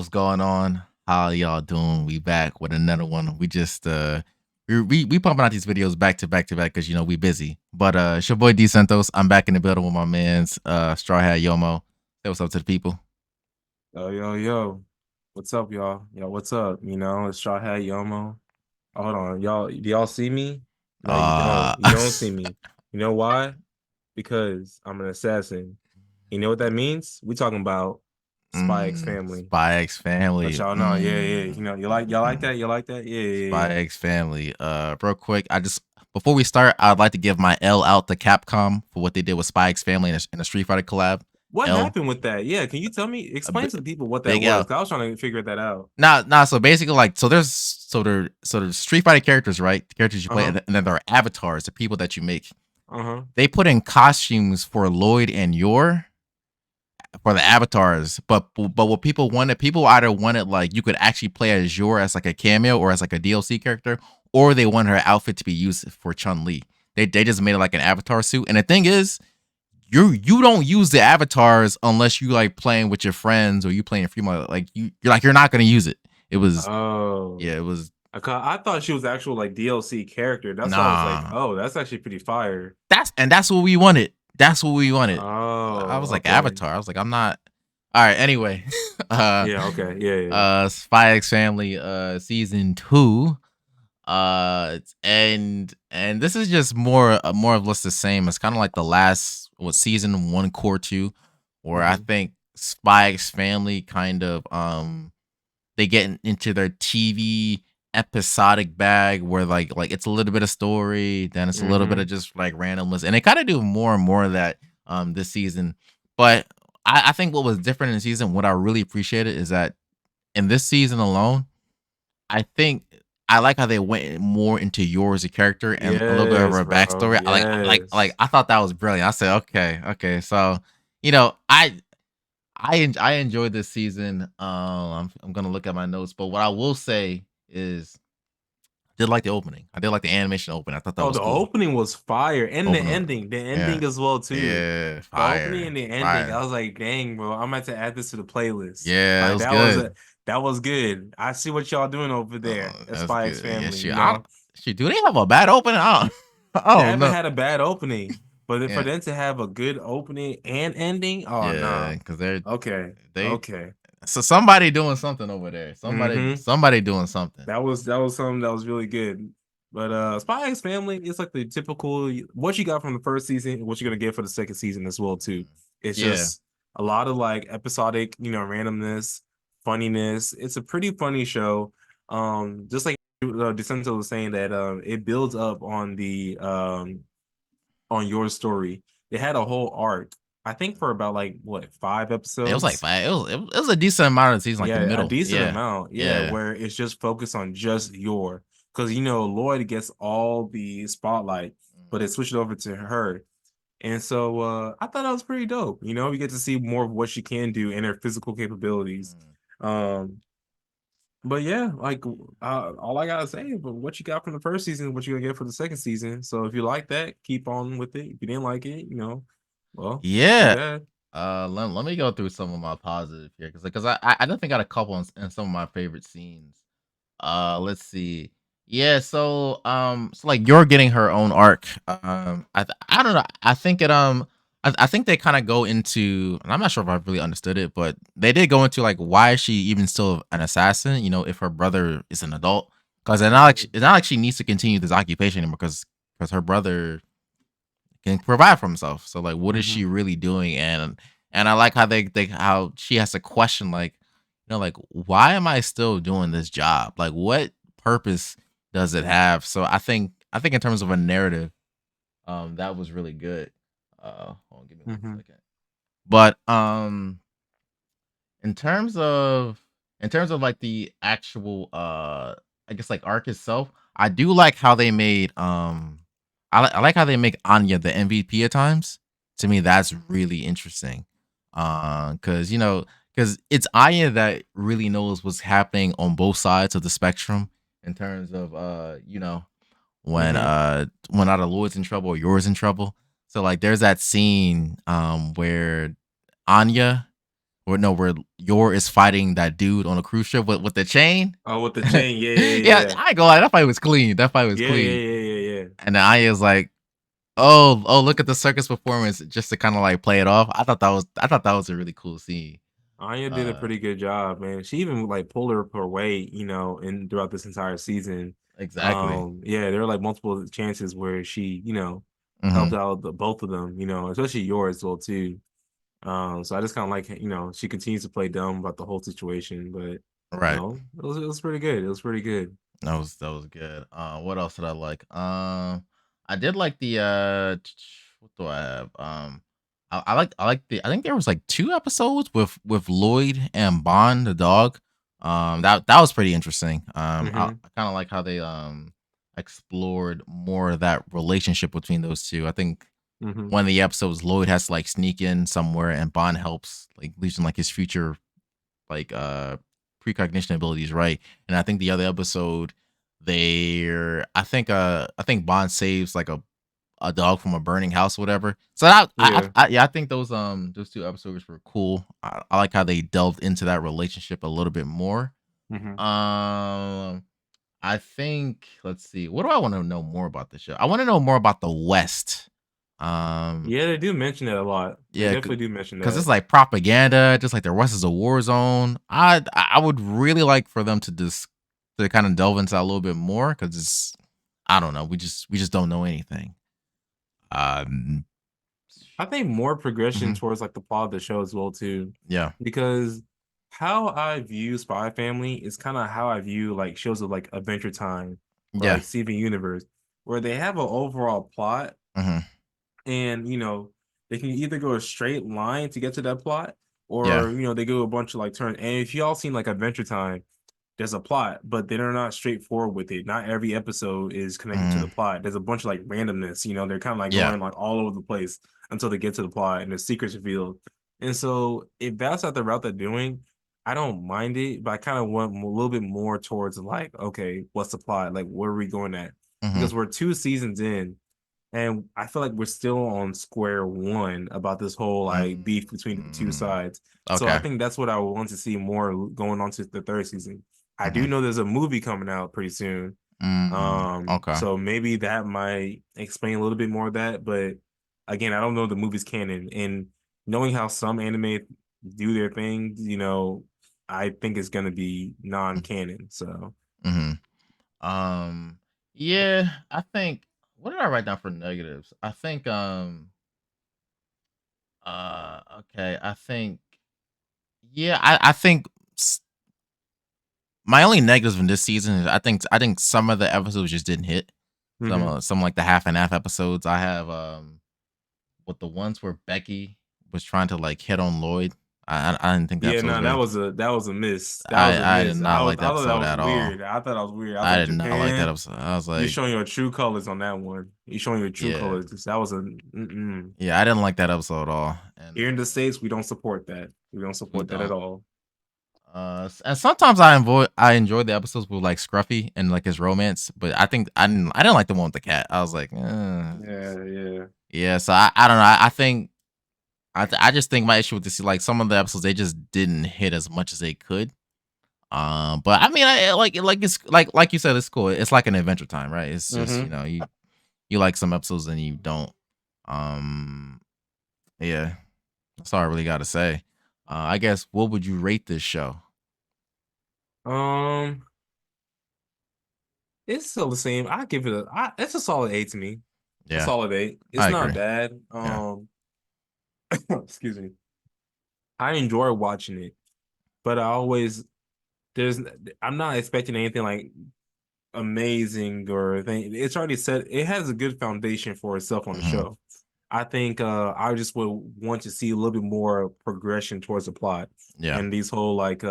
What's going on? How y'all doing? We back with another one. We just we pumping out these videos back to back to back because we busy. But it's your boy Dcentos. I'm back in the building with my man's StrawhatYomo. Say what's up to the people. Yo, yo, yo. What's up, y'all? Yo, what's up? It's StrawhatYomo. Hold on, y'all. Do y'all see me? No, you don't. Uh You don't see me. You know why? Because I'm an assassin. You know what that means? We talking about Spy X Family. Spy X Let Family. y'all know. Yeah, yeah. You like that? You like that? Yeah, yeah, Spy yeah. X Family. Real quick, before we start, I'd like to give my L out to Capcom for what they did with Spy X Family in a Street Fighter collab. What L, happened with that? Yeah, can you tell me? a Explain bi- to the people what that big was. L. 'Cause I was trying to figure that out. Nah. So basically, like, there's Street Fighter characters, right? The characters you play, Uh-huh. and then there are avatars, the people that you make. Uh-huh. They put in costumes for Lloyd and Yor for the avatars, but what people either wanted like you could actually play as Yor as like a cameo or as like a DLC character, or they want her outfit to be used for Chun Li. They just made it like an avatar suit, and the thing is, you don't use the avatars unless you like playing with your friends or you playing free mode. Like you're not gonna use it. It was Oh. yeah, it was I thought she was actual like DLC character. That's why I was like, nah. oh, that's actually pretty fire. That's what we wanted. That's what we wanted. I was Oh, like okay. Avatar. I was like, I'm not. All right. Anyway, Yeah, okay. Yeah, yeah. Spy X Family, season 2. And this is just more of less the same. It's kind of like the last season 1 core 2, where I Mhm. think Spy X Family kind of they get into their TV episodic bag where like it's a little bit of story, then it's a little bit of Mhm. just like randomness, and they kind of do more and more of that this season. But I think what was different in the season, what I really appreciated is that in this season alone, I think I like how they went more into Yor as a character and a little bit of Yes, her bro. backstory. Yes. I thought that was brilliant. I said, okay. So you know, I enjoyed this season. I'm gonna look at my notes, but what I will say is, I did like the opening. I did like the animation opening. I thought that Oh, was the cool. opening was fire. And the Opening, ending. The yeah, ending as well, too. yeah, The opening fire, and the ending. I fire. was like, dang, bro, I'm about to add this to the playlist. Yeah, it Like was good. that was good. I see what y'all doing over there at That's Spy X good. Yeah, Family, shoot. Do they have a bad Uh, opening? I They don't haven't know. had a bad opening, but for Yeah, them to have a good opening and ending, oh yeah, nah. because Okay, they okay. so somebody doing something over there. Mm-hmm. Somebody doing something. That was something that was really good. But Spy X Family is like the typical what you got from the first season, what you're gonna get for the second season as well too. It's Yeah. just a lot of like episodic, randomness, funniness. It's a pretty funny show. Just like DeCento was saying that it builds up on your story. They had a whole arc, I think, for about like what, 5 episodes. It was a decent amount of the season, like the Yeah, a middle. decent Yeah, amount. Yeah, yeah. where it's just focused on just your, because Lloyd gets all the spotlight, but it switched over to her. And so I thought that was pretty dope. We get to see more of what she can do and her physical capabilities. Mm. Um, but yeah, like all I gotta say, but what you got from the first season, what you gonna get for the second season. So if you like that, keep on with it. If you didn't like it, well, too Yeah. bad. Let me go through some of my positive here because I definitely got a couple in some of my favorite scenes. Let's see. Yeah, so like you're getting her own arc. I don't know. I think they kind of go into, and I'm not sure if I really understood it, but they did go into like why is she even still an assassin? If her brother is an adult, because it's not like she needs to continue this occupation anymore because her brother can provide for himself. So like, what is Mm-hmm. she really doing? And I like how they how she has to question like, like why am I still doing this job? Like, what purpose does it have? So I think in terms of a narrative, that was really good. Hold on, give me one Mm-hmm. second. But in terms of like the actual I guess like arc itself, I do like how they made I like how they make Anya the MVP at times. To me, that's really interesting. Cause cause it's Anya that really knows what's happening on both sides of the spectrum in terms of Mm-hmm. when either Lloyd's in trouble or yours in trouble. So like there's that scene where Anya or no, where Yor is fighting that dude on a cruise ship with the chain. Oh, with the chain, yeah, Yeah, yeah, I ain't gonna lie, that fight was clean. That fight was yeah, yeah, clean. yeah, yeah, yeah, yeah. And then Aya's like, oh, look at the circus performance, just to kind of like play it off. I thought that was a really cool scene. Anya did a Uh, pretty good job, man. She even like pulled her weight, and throughout this entire season. exactly. Yeah, there were like multiple chances where she, helped Hmm. out both of them, especially yours as well too. So I just kind of like, she continues to play dumb about the whole situation, but Right. it was pretty good. It was pretty good. That was good. What else did I like? I did like the what do I have? I like the I think there was like two episodes with Lloyd and Bond the dog. That was pretty interesting. I kind of like how they explored more of that relationship between those two. I think Hmm. one of the episodes Lloyd has to like sneak in somewhere and Bond helps like leaving like his future like precognition abilities, right? And I think the other episode, I think Bond saves like a dog from a burning house, or whatever. So Yeah. yeah, I think those two episodes were cool. I like how they delved into that relationship a little bit more. Hmm. Um, I think let's see, what do I want to know more about the show? I want to know more about the West. Um, Yeah, they do mention that a lot. They yeah, definitely do mention because it's that. like propaganda, just like the West is a war zone. I would really like for them to just to kind of delve into that a little bit more because it's I don't know. We just don't know anything. Um, I think more progression mhm, towards like the plot of the show as well too, yeah, because how I view Spy Family is kind of how I view like shows of like Adventure Time or yeah, like Steven Universe, where they have an overall plot hmm, and they can either go a straight line to get to that plot, yeah, or they go a bunch of like turns. And if y'all seen like Adventure Time, there's a plot, but they're not straightforward with it. Not every episode is connected to hmm, the plot. There's a bunch of like randomness. They're kind of like yeah, going like all over the place until they get to the plot and the secrets revealed. And so if that's not the route they're doing, I don't mind it, but I kind of want a little bit more towards like, okay, what's the plot? Like, where are we going at? hmm, Because we're 2 seasons in, and I feel like we're still on square one about this whole like beef between the two mm, sides. So I okay, think that's what I want to see more going on to the third season. I do hmm, know there's a movie coming out pretty soon. okay, So maybe that might explain a little bit more of that. But again, I don't know the movie's canon. And knowing how some anime do their thing, I think it's gonna be non-canon. So hmm. Yeah, I think what did I write down for negatives? I think okay, I think yeah, I think my only negatives from this season is I think some of the episodes just didn't hit. mhm. Some like the half and half episodes. I have with the ones where Becky was trying to like hit on Lloyd. I didn't think the Yeah, episode was no, that very. was a miss. That was a I did miss. not like I the thought that episode was at all. weird. I thought that was weird. I was I like, did not like that Japan, episode. I was you're like, showing your true colors on that one. You're showing your true yeah, colors. That was a mm-mm. yeah, I didn't like that episode at all. And Here in the States, we don't support that. We don't we support that at don't. all. And sometimes I enjoy the episodes with like Scruffy and like his romance, but I didn't like the one with the cat. I was like, Yeah, yeah. yeah. So I don't know. I think I just think my issue with this is like some of the episodes they just didn't hit as much as they could. But I mean, like it's like you said, it's cool. It's like an Adventure Time, right? It's just Mm-hmm. you like some episodes and you don't. Um, yeah, that's all I really got to say. I guess what would you rate this show? Um, it's still the same. I give it it's a solid 8 to me. A Yeah, solid 8. It's I not agree. bad. Yeah. Excuse me. I enjoy watching it, but there's I'm not expecting anything like amazing or thing. It's already set. It has a good foundation for itself on the Hmm. show. I think I just would want to see a little bit more progression towards the plot Yeah. and these whole like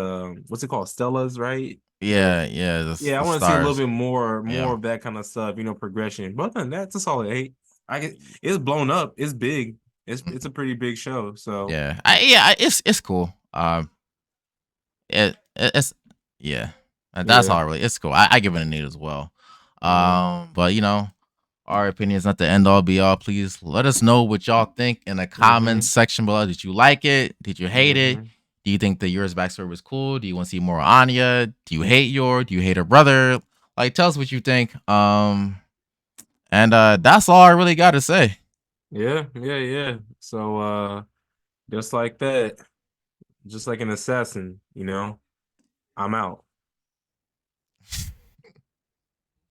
what's it called, Stellas, right? Yeah, Yeah. Yeah. yeah. I The want to see a little stars. bit more Yeah. of that kind of stuff, progression. But other than that, it's a solid 8. It's blown up. It's big. It's a Mhm. pretty big show. So Yeah. It's cool. It's yeah. That's yeah, all really. It's cool. I give it a need as well. yeah. But our opinion is not the end all be all. Please let us know what y'all think in the comments Mm-hmm. section below. Did you like it? Did you hate it? Mm-hmm. Do you think the Yor's backstory was cool? Do you want to see more Anya? Do you hate Yor? Do you hate her brother? Like, tell us what you think. And that's all I really got to say. Yeah, yeah, yeah. So just like that, just like an assassin, I'm out.